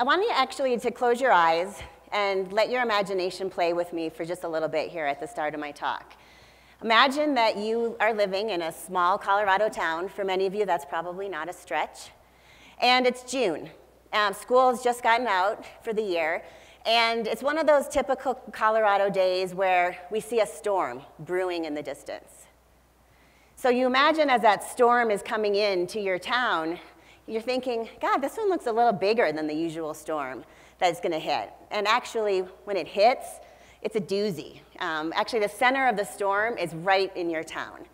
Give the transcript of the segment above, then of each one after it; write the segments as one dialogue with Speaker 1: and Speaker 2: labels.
Speaker 1: I want you actually to close your eyes and let your imagination play with me for just a little bit here at the start of my talk. Imagine that you are living in a small Colorado town. For many of you, that's probably not a stretch. And it's June. School's just gotten out for the year. And it's one of those typical Colorado days where we see a storm brewing in the distance. So you imagine as that storm is coming into your town, you're thinking, God, this one looks a little bigger than the usual storm that's going to hit. And actually, when it hits, it's a doozy. Actually, the center of the storm is right in your town.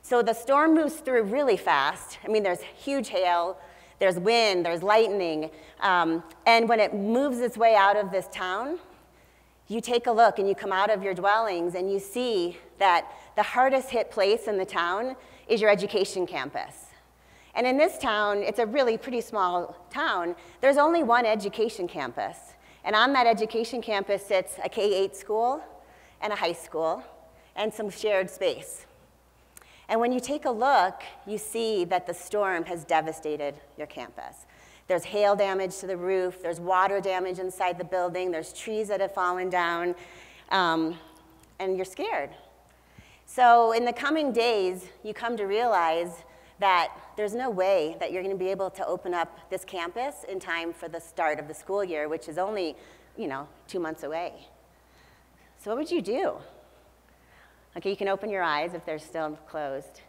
Speaker 1: So the storm moves through really fast. I mean, there's huge hail, there's wind, there's lightning. And when it moves its way out of this town, you take a look and you come out of your dwellings and you see that the hardest hit place in the town is your education campus. And in this town, it's a really pretty small town, there's only one education campus. And on that education campus sits a K-8 school and a high school and some shared space. And when you take a look, you see that the storm has devastated your campus. There's hail damage to the roof, there's water damage inside the building, there's trees that have fallen down, and you're scared. So in the coming days, you come to realize that there's no way that you're going to be able to open up this campus in time for the start of the school year, which is only, 2 months away. So what would you do? Okay, you can open your eyes if they're still closed.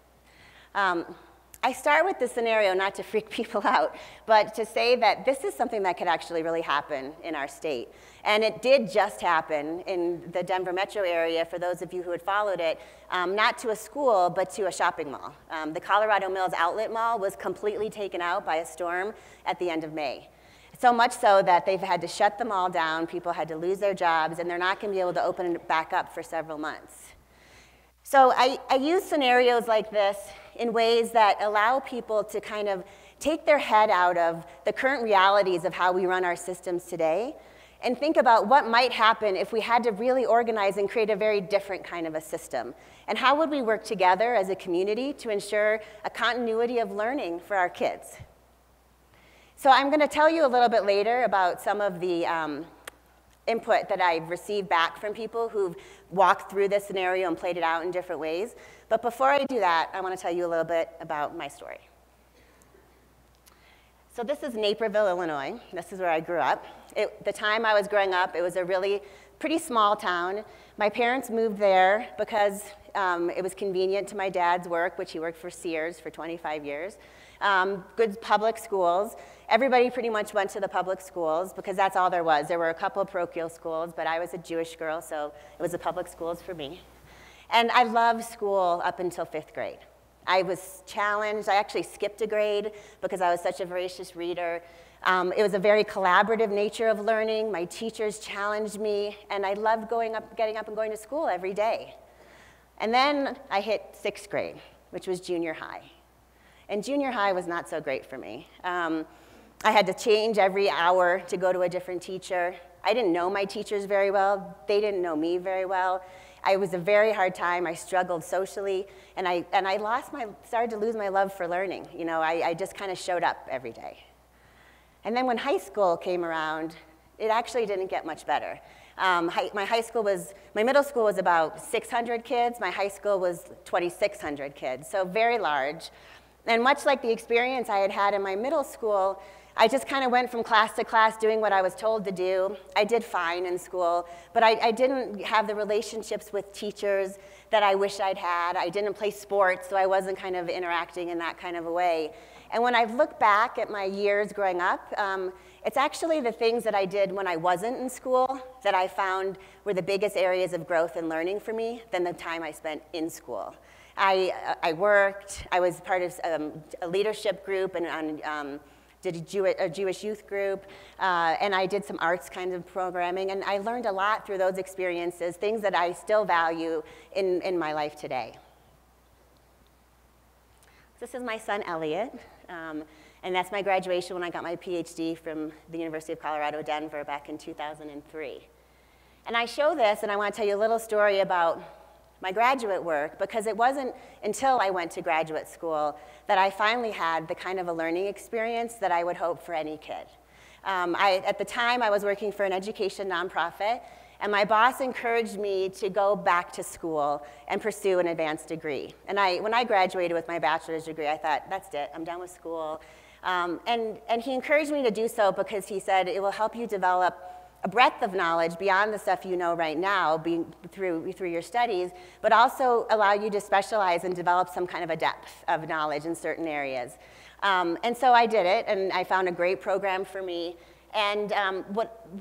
Speaker 1: I start with this scenario not to freak people out, but to say that this is something that could actually really happen in our state. And it did just happen in the Denver metro area, for those of you who had followed it, not to a school, but to a shopping mall. The Colorado Mills Outlet Mall was completely taken out by a storm at the end of May. So much so that they've had to shut the mall down, people had to lose their jobs, and they're not going to be able to open it back up for several months. So I use scenarios like this in ways that allow people to kind of take their head out of the current realities of how we run our systems today and think about what might happen if we had to really organize and create a very different kind of a system. And how would we work together as a community to ensure a continuity of learning for our kids? So I'm going to tell you a little bit later about some of the input that I've received back from people who've walked through this scenario and played it out in different ways. But before I do that, I want to tell you a little bit about my story. So this is Naperville, Illinois. This is where I grew up. The time I was growing up, it was a really pretty small town. My parents moved there because it was convenient to my dad's work, which he worked for Sears for 25 years. Good public schools. Everybody pretty much went to the public schools because that's all there was. There were a couple of parochial schools, but I was a Jewish girl, so it was the public schools for me. And I loved school up until 5th grade. I was challenged. I actually skipped a grade because I was such a voracious reader. It was a very collaborative nature of learning. My teachers challenged me, and I loved getting up and going to school every day. And then I hit 6th grade, which was junior high. And junior high was not so great for me. I had to change every hour to go to a different teacher. I didn't know my teachers very well. They didn't know me very well. It was a very hard time. I struggled socially, and I started to lose my love for learning. I just kind of showed up every day. And then when high school came around, it actually didn't get much better. My middle school was about 600 kids. My high school was 2,600 kids, so very large. And much like the experience I had had in my middle school, I just kind of went from class to class doing what I was told to do. I did fine in school, but I didn't have the relationships with teachers that I wish I'd had. I didn't play sports, so I wasn't kind of interacting in that kind of a way. And when I look back at my years growing up, it's actually the things that I did when I wasn't in school that I found were the biggest areas of growth and learning for me than the time I spent in school. I worked, I was part of a leadership group and did a Jewish youth group, and I did some arts kind of programming, and I learned a lot through those experiences, things that I still value in my life today. This is my son, Elliot, and that's my graduation when I got my PhD from the University of Colorado, Denver, back in 2003. And I show this, and I want to tell you a little story about my graduate work, because it wasn't until I went to graduate school that I finally had the kind of a learning experience that I would hope for any kid. At the time, I was working for an education nonprofit, and my boss encouraged me to go back to school and pursue an advanced degree. And when I graduated with my bachelor's degree, I thought, that's it, I'm done with school. And he encouraged me to do so because he said it will help you develop a breadth of knowledge beyond the stuff you know right now through your studies, but also allow you to specialize and develop some kind of a depth of knowledge in certain areas. And so I did it, and I found a great program for me. And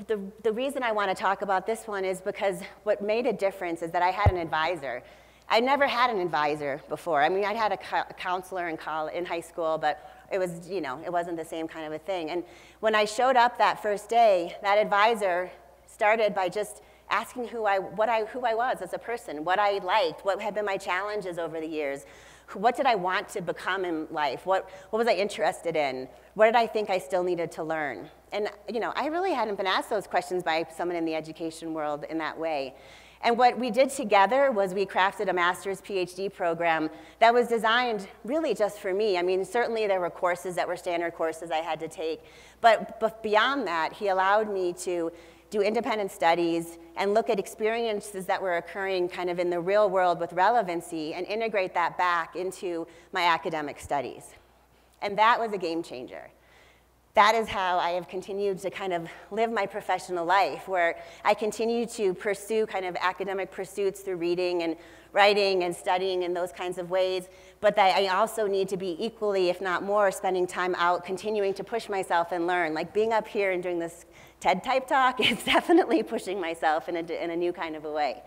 Speaker 1: the reason I want to talk about this one is because what made a difference is that I had an advisor. I never had an advisor before. I mean, I'd had a counselor in high school, but it was, it wasn't the same kind of a thing. And when I showed up that first day, that advisor started by just asking who I was as a person, what I liked, what had been my challenges over the years. What did I want to become in life? What was I interested in? What did I think I still needed to learn? And I really hadn't been asked those questions by someone in the education world in that way. And what we did together was we crafted a master's PhD program that was designed really just for me. I mean, certainly there were courses that were standard courses I had to take, but beyond that, he allowed me to do independent studies and look at experiences that were occurring kind of in the real world with relevancy and integrate that back into my academic studies. And that was a game changer. That is how I have continued to kind of live my professional life, where I continue to pursue kind of academic pursuits through reading and writing and studying in those kinds of ways, but that I also need to be equally, if not more, spending time out, continuing to push myself and learn. Like being up here and doing this TED-type talk is definitely pushing myself in a new kind of a way.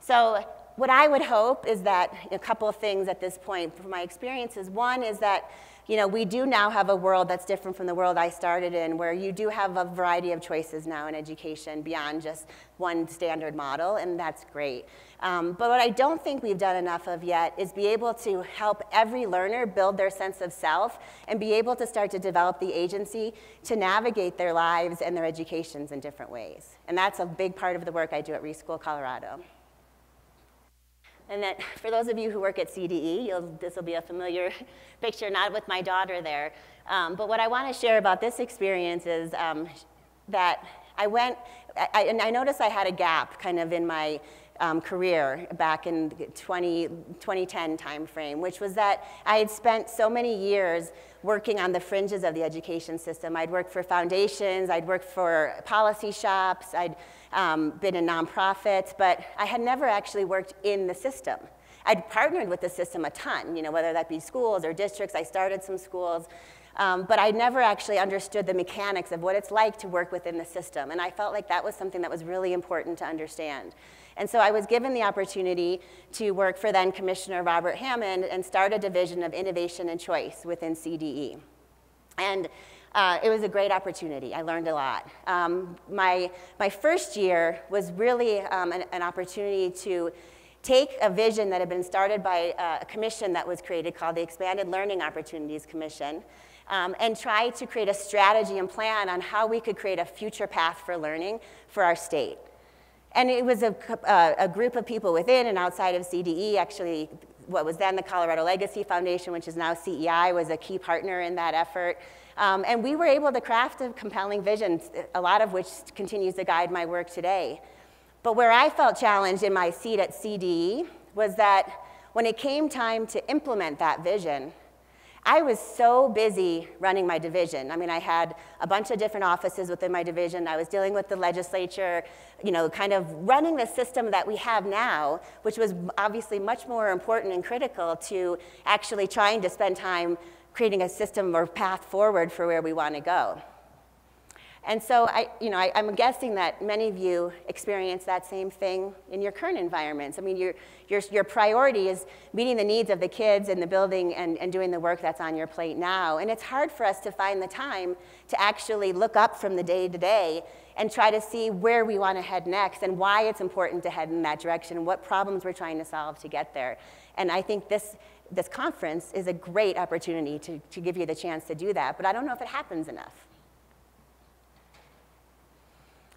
Speaker 1: So what I would hope is that a couple of things at this point from my experiences. One is that we do now have a world that's different from the world I started in, where you do have a variety of choices now in education beyond just one standard model, and that's great. But what I don't think we've done enough of yet is be able to help every learner build their sense of self and be able to start to develop the agency to navigate their lives and their educations in different ways. And that's a big part of the work I do at Reschool Colorado. And that for those of you who work at CDE, this will be a familiar picture, not with my daughter there. But what I want to share about this experience is that I noticed I had a gap kind of in my career back in 2010 timeframe, which was that I had spent so many years working on the fringes of the education system. I'd worked for foundations, I'd worked for policy shops, I'd been in nonprofits, but I had never actually worked in the system. I'd partnered with the system a ton, whether that be schools or districts. I started some schools, but I never actually understood the mechanics of what it's like to work within the system, and I felt like that was something that was really important to understand. And so I was given the opportunity to work for then Commissioner Robert Hammond and start a division of innovation and choice within CDE. And it was a great opportunity. I learned a lot. My first year was really an opportunity to take a vision that had been started by a commission that was created called the Expanded Learning Opportunities Commission, and try to create a strategy and plan on how we could create a future path for learning for our state. And it was a group of people within and outside of CDE. Actually, what was then the Colorado Legacy Foundation, which is now CEI, was a key partner in that effort. And we were able to craft a compelling vision, a lot of which continues to guide my work today. But where I felt challenged in my seat at CDE was that when it came time to implement that vision, I was so busy running my division. I mean, I had a bunch of different offices within my division. I was dealing with the legislature, kind of running the system that we have now, which was obviously much more important and critical to actually trying to spend time creating a system or path forward for where we want to go. And so I'm guessing that many of you experience that same thing in your current environments. I mean, your priority is meeting the needs of the kids in the building and doing the work that's on your plate now. And it's hard for us to find the time to actually look up from the day to day and try to see where we want to head next and why it's important to head in that direction and what problems we're trying to solve to get there. And I think this conference is a great opportunity to give you the chance to do that, but I don't know if it happens enough.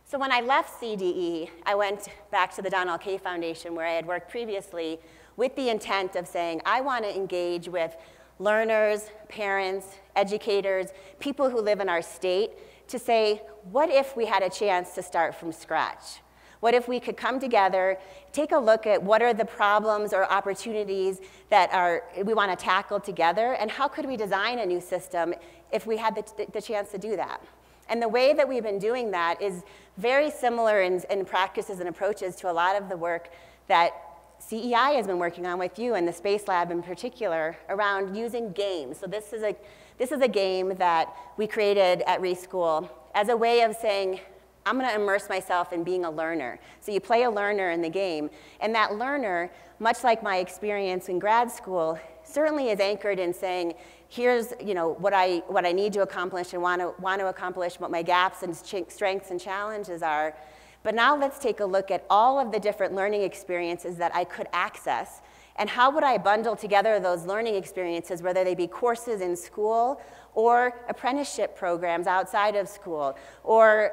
Speaker 1: So when I left CDE, I went back to the Donald K. Foundation where I had worked previously with the intent of saying, I want to engage with learners, parents, educators, people who live in our state to say, what if we had a chance to start from scratch? What if we could come together, take a look at what are the problems or opportunities that we want to tackle together, and how could we design a new system if we had the chance to do that? And the way that we've been doing that is very similar in practices and approaches to a lot of the work that CEI has been working on with you and the Space Lab in particular around using games. So this is a game that we created at Reschool as a way of saying, I'm going to immerse myself in being a learner. So you play a learner in the game, and that learner, much like my experience in grad school, certainly is anchored in saying, here's what I need to accomplish and want to accomplish, what my gaps and strengths and challenges are. But now let's take a look at all of the different learning experiences that I could access, and how would I bundle together those learning experiences, whether they be courses in school or apprenticeship programs outside of school, or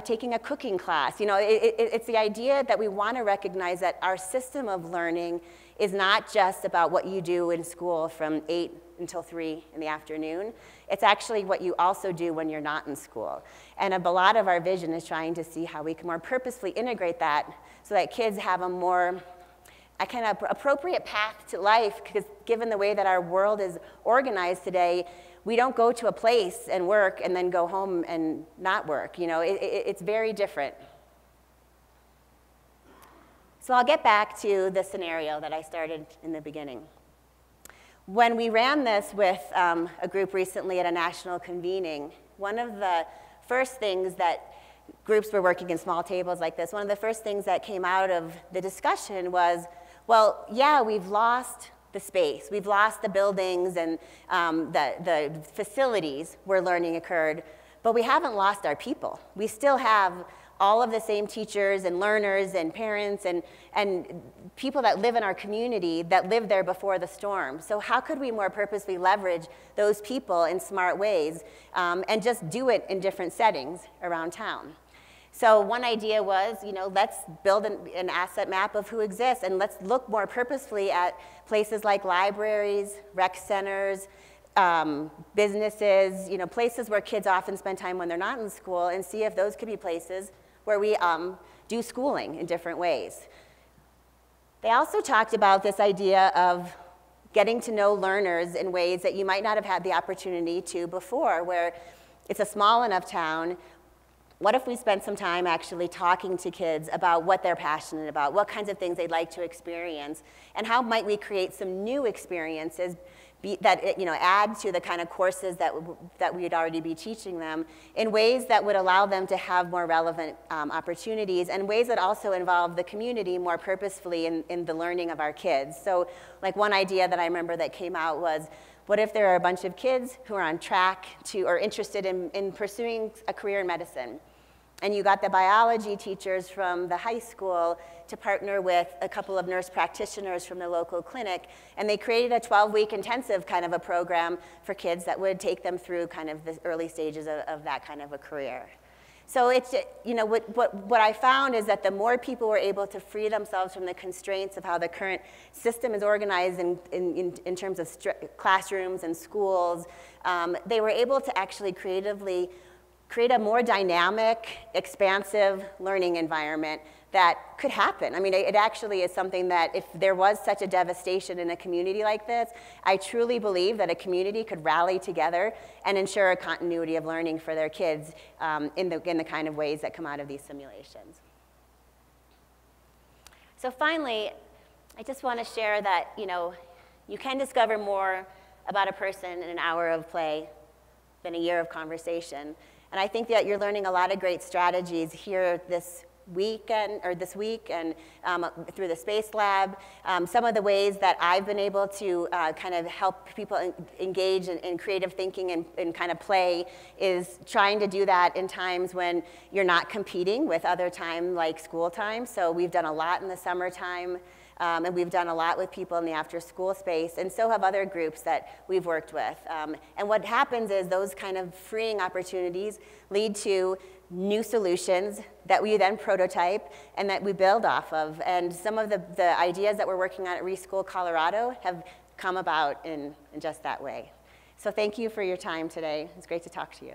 Speaker 1: taking a cooking class. It's the idea that we want to recognize that our system of learning is not just about what you do in school from 8 until 3 in the afternoon. It's actually what you also do when you're not in school. And a lot of our vision is trying to see how we can more purposefully integrate that so that kids have a more kind of appropriate path to life, because given the way that our world is organized today, we don't go to a place and work and then go home and not work. It's very different. So I'll get back to the scenario that I started in the beginning. When we ran this with a group recently at a national convening, one of the first things that groups were working in small tables like this, one of the first things that came out of the discussion was, well, yeah, we've lost the space. We've lost the buildings and the facilities where learning occurred, but we haven't lost our people. We still have all of the same teachers and learners and parents and people that live in our community that lived there before the storm. So how could we more purposely leverage those people in smart ways and just do it in different settings around town? So one idea was, let's build an asset map of who exists, and let's look more purposefully at places like libraries, rec centers, businesses, places where kids often spend time when they're not in school, and see if those could be places where we do schooling in different ways. They also talked about this idea of getting to know learners in ways that you might not have had the opportunity to before, where it's a small enough town. What if we spent some time actually talking to kids about what they're passionate about, what kinds of things they'd like to experience, and how might we create some new experiences that add to the kind of courses that we'd already be teaching them in ways that would allow them to have more relevant opportunities, and ways that also involve the community more purposefully in the learning of our kids. So like one idea that I remember that came out was, what if there are a bunch of kids who are on track or interested in pursuing a career in medicine? And you got the biology teachers from the high school to partner with a couple of nurse practitioners from the local clinic, and they created a 12-week intensive kind of a program for kids that would take them through kind of the early stages of that kind of a career. So it's, what I found is that the more people were able to free themselves from the constraints of how the current system is organized in terms of classrooms and schools, they were able to actually creatively create a more dynamic, expansive learning environment that could happen. I mean, it actually is something that if there was such a devastation in a community like this, I truly believe that a community could rally together and ensure a continuity of learning for their kids in the kind of ways that come out of these simulations. So finally, I just want to share that, you can discover more about a person in an hour of play than a year of conversation. And I think that you're learning a lot of great strategies here this week and through the Space Lab. Some of the ways that I've been able to kind of help people engage in creative thinking and kind of play is trying to do that in times when you're not competing with other time like school time. So we've done a lot in the summertime. And we've done a lot with people in the after-school space, and so have other groups that we've worked with. And what happens is those kind of freeing opportunities lead to new solutions that we then prototype and that we build off of. And some of the ideas that we're working on at Reschool Colorado have come about in just that way. So thank you for your time today. It's great to talk to you.